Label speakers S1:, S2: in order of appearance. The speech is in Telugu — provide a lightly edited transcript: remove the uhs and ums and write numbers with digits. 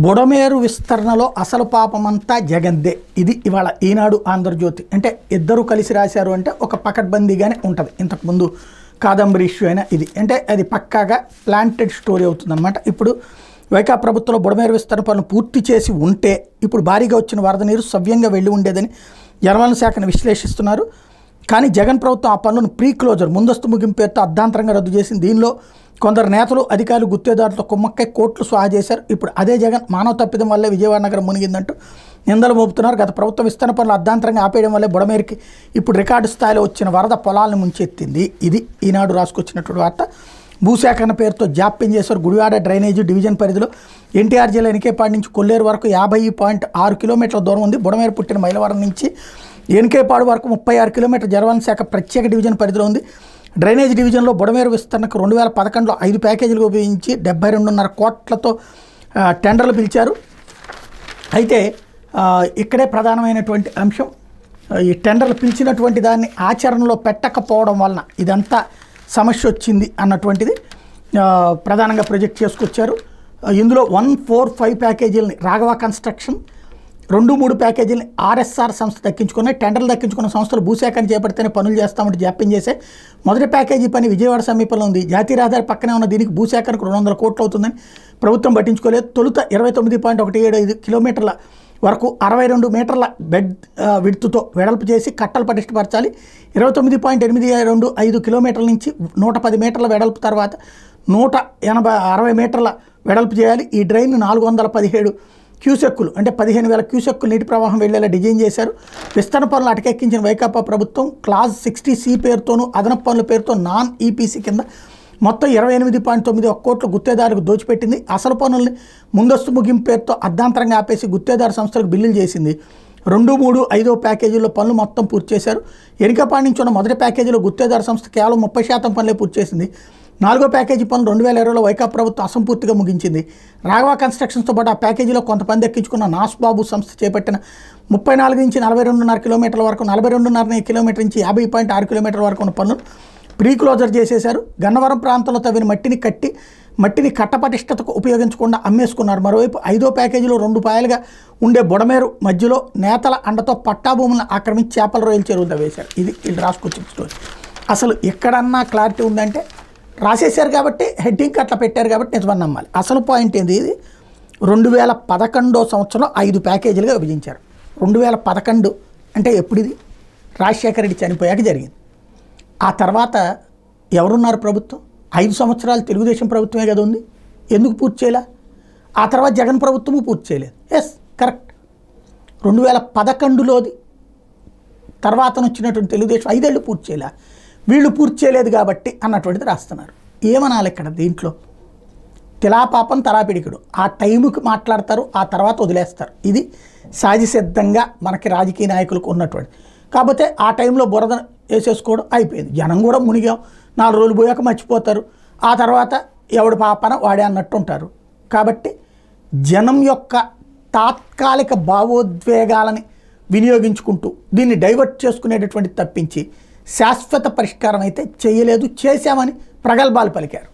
S1: బుడమేరు విస్తరణలో అసలు పాపమంతా జగన్దే. ఇది ఇవాళ ఈనాడు ఆంధ్రజ్యోతి. అంటే ఇద్దరు కలిసి రాశారు అంటే ఒక పకడ్బందీగానే ఉంటుంది. ఇంతకుముందు కాదంబరి ఇష్యూ అయినా ఇది అంటే అది పక్కాగా ప్లాంటెడ్ స్టోరీ అవుతుందన్నమాట. ఇప్పుడు వైకా ప్రభుత్వంలో బుడమేరు విస్తరణ పనులు పూర్తి చేసి ఉంటే ఇప్పుడు భారీగా వచ్చిన వరద నీరు సవ్యంగా వెళ్ళి ఉండేదని జలవనరుల శాఖను విశ్లేషిస్తున్నారు. కానీ జగన్ ప్రభుత్వం ఆ పనులను ప్రీ క్లోజర్ ముందస్తు ముగింపు పేరుతో అర్ధాంతరంగా రద్దు చేసింది. దీనిలో కొందరు నేతలు అధికారులు గుత్తేదారులతో కుమ్మక్కై కోట్లు స్వాహా చేశారు. ఇప్పుడు అదే జగన్ మానవ తప్పిదం వల్లే విజయవాడ నగరం మునిగిందంటూ నిందలు మోపుతున్నారు. గత ప్రభుత్వం విస్తరణ పనులు అర్ధాంతరంగా ఆపేయడం వల్లే బుడమేరుకి ఇప్పుడు రికార్డు స్థాయిలో వచ్చిన వరద పొలాలను ముంచెత్తింది. ఇది ఈనాడు రాసుకొచ్చినటువంటి వార్త. భూసేకరణ పేరుతో జాప్యం చేశారు. గుడివాడ డ్రైనేజీ డివిజన్ పరిధిలో ఎన్టీఆర్ జిల్లా ఎనికేపాడు నుంచి కొల్లేరు వరకు 50.6 కిలోమీటర్ల దూరం ఉంది. బుడమేరు పుట్టిన మైలవరం నుంచి ఎనికేపాడు వరకు 36 కిలోమీటర్ల జలవనరుల శాఖ ప్రత్యేక డివిజన్ పరిధిలో ఉంది. డ్రైనేజ్ డివిజన్లో బుడమేరు విస్తరణకు 2011లో 5 ప్యాకేజీలు ఉపయోగించి 72.5 కోట్లతో టెండర్లు పిలిచారు. అయితే ఇక్కడే ప్రధానమైనటువంటి అంశం, ఈ టెండర్లు పిలిచినటువంటి దాన్ని ఆచరణలో పెట్టకపోవడం వలన ఇదంతా సమస్య వచ్చింది అన్నటువంటిది ప్రధానంగా ప్రొజెక్ట్ చేసుకొచ్చారు. ఇందులో 145 ప్యాకేజీలని రాఘవ కన్స్ట్రక్షన్, 2-3 ప్యాకేజీలని ఆర్ఎస్ఆర్ సంస్థ దక్కించుకున్నాయి. టెండర్లు దక్కించుకున్న సంస్థలు భూసేకరణ చేపడితేనే పనులు చేస్తామంటే జాప్యం చేసే మొదటి ప్యాకేజీ పని విజయవాడ సమీపంలో ఉంది. జాతీయ రహదారి పక్కనే ఉన్న దీనికి భూసేకరణకు 200 కోట్లు అవుతుందని ప్రభుత్వం పట్టించుకోలేదు. తొలుత 29.175 కిలోమీటర్ల వరకు 62 మీటర్ల బెడ్ విడ్త్తో వెడల్పు చేసి కట్టలు పటిష్టపరచాలి. 29.825 కిలోమీటర్ల నుంచి 110 మీటర్ల వెడల్పు తర్వాత 160 మీటర్ల వెడల్పు చేయాలి. ఈ డ్రైన్ 417 క్యూసెక్కులు అంటే 15,000 క్యూసెక్కులు నీటి ప్రవాహం వెళ్లేలా డిజైన్ చేశారు. విస్తరణ పనులు అటకెక్కించిన వైకాపా ప్రభుత్వం క్లాజ్ 60C పేరుతోనూ అదనపు పనుల పేరుతో నాన్ ఈపీసీ కింద మొత్తం 28.91 కోట్లు గుత్తేదారులకు దోచిపెట్టింది. అసలు పనుల్ని ముందస్తు ముగింపు పేరుతో అర్ధాంతరంగా ఆపేసి గుత్తేదారు సంస్థలకు బిల్లులు చేసింది. 2, 3, 5 ప్యాకేజీల్లో పనులు మొత్తం పూర్తి చేశారు. ఎనికపాడు నుంచి ఉన్న మొదటి ప్యాకేజీలో గుత్తేదారు సంస్థ కేవలం 30% పనులే పూర్తి చేసింది. 4వ ప్యాకేజీ పనులు 2020లో వైకాపా ప్రభుత్వం అసంపూర్తిగా ముగించింది. రాఘవ కన్స్ట్రక్షన్స్తో పాటు ఆ ప్యాకేజీలో కొంతమంది ఎక్కించుకున్న నాస్బాబు సంస్థ చేపట్టిన 34 నుంచి 42.5 కిలోమీటర్ల వరకు, 42.5 కిలోమీటర్ నుంచి 50.6 కిలోమీటర్ల వరకు ఉన్న పనులు ప్రీ క్లోజర్ చేసేశారు. గన్నవరం ప్రాంతంలో తవ్విన మట్టిని కట్టపటిష్టతకు ఉపయోగించకుండా అమ్మేసుకున్నారు. మరోవైపు 5వ ప్యాకేజీలో 2 పాయలుగా ఉండే బుడమేరు మధ్యలో నేతల అండతో పట్టాభూములను ఆక్రమించి చేపల రొయ్యల చెరువు తవ్వేశారు. ఇది వీళ్ళు రాసుకొచ్చిన స్టోరీ. అసలు ఎక్కడన్నా క్లారిటీ ఉందంటే రాసేశారు కాబట్టి, హెడ్డింగ్ అట్లా పెట్టారు కాబట్టి నిజమని నమ్మాలి. అసలు పాయింట్ ఏంది, ఇది 2011వ సంవత్సరంలో 5 ప్యాకేజీలుగా విభజించారు. 2011 అంటే ఎప్పుడు? ఇది రాజశేఖర రెడ్డి చనిపోయాక జరిగింది. ఆ తర్వాత ఎవరున్నారు ప్రభుత్వం? 5 సంవత్సరాలు తెలుగుదేశం ప్రభుత్వమే కదా ఉంది. ఎందుకు పూర్తి చేయలే? ఆ తర్వాత జగన్ ప్రభుత్వము పూర్తి చేయలేదు. Yes, correct. 2011లోది తర్వాత వచ్చినటువంటి తెలుగుదేశం 5 ఏళ్ళు పూర్తి చేయలే. వీళ్ళు పూర్తి చేయలేదు కాబట్టి అన్నటువంటిది రాస్తున్నారు. ఏమనాలి ఇక్కడ? దీంట్లో తిలాపాపం తలాపిడికుడు. ఆ టైంకి మాట్లాడతారు, ఆ తర్వాత వదిలేస్తారు. ఇది సహజసిద్ధంగా మనకి రాజకీయ నాయకులకు ఉన్నటువంటి. కాకపోతే ఆ టైంలో బురద వేసేసుకోవడం అయిపోయింది. జనం కూడా మునిగాం, 4 రోజులు పోయాక మర్చిపోతారు. ఆ తర్వాత ఎవడు పాపన వాడే అన్నట్టు ఉంటారు. కాబట్టి జనం యొక్క తాత్కాలిక భావోద్వేగాలని వినియోగించుకుంటూ దీన్ని డైవర్ట్ చేసుకునేటటువంటి తప్పించి శాశ్వత పరిష్కారం అయితే చేయలేదు. చేశామని ప్రగల్భాలు పలికారు.